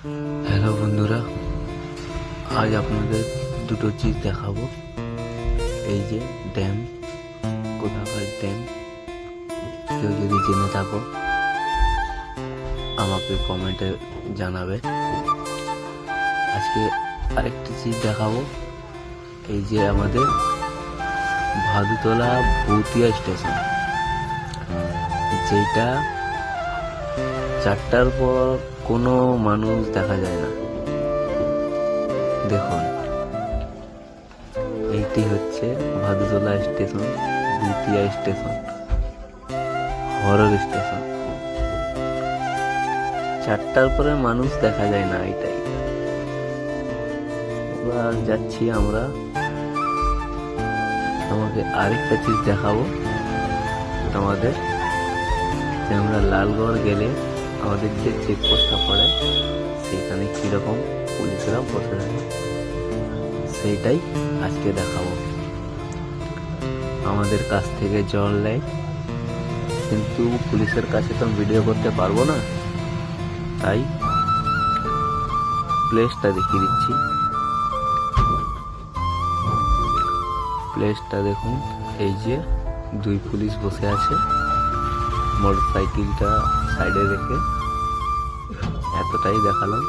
Hello বন্ধুরা, আজ আপনাদের দুটো চিজ দেখাবো। এই যে ড্যাম, কোথাকার ড্যাম, কেউ যদি জেনে থাকো আমাকে কমেন্টে জানাবে। আজকে আরেকটি চিজ দেখাবো। এই যে আমাদের ভাদুতলা ভুতিয়া স্টেশন, যেটা 4টার পর কোনো মানুষ দেখা যায় না। দেখুন, এইটি হচ্ছে Bhadutala station, ভুতিয়া station, horror station. 4টার পরে মানুষ দেখা যায় না, এটাই। এবার যাচ্ছি আমরা, আমাকে আরেকটা চিজ দেখাবো। আমাদের যে আমরা লালগড় গেলে আমাদের যে চেকপোস্টটা পড়ে, সেখানে কিরকম পুলিশরা বসে থাকে সেইটাই আজকে দেখাবো। আমাদের কাছ থেকে জল নেয়, কিন্তু পুলিশের কাছে তো ভিডিও করতে পারবো না, তাই প্লেসটা দেখিয়ে দিচ্ছি। প্লেসটা দেখুন, এই যে 2 পুলিশ বসে আছে, মোটর সাইকেলটা সাইডে রেখে। এতটাই দেখালাম,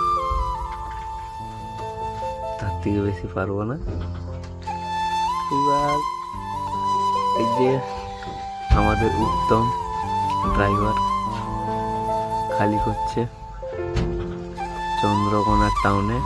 তার থেকে বেশি পারবো না। এবার এই যে আমাদের উত্তম ড্রাইভার খালি করছে চন্দ্রকোনা টাউনে।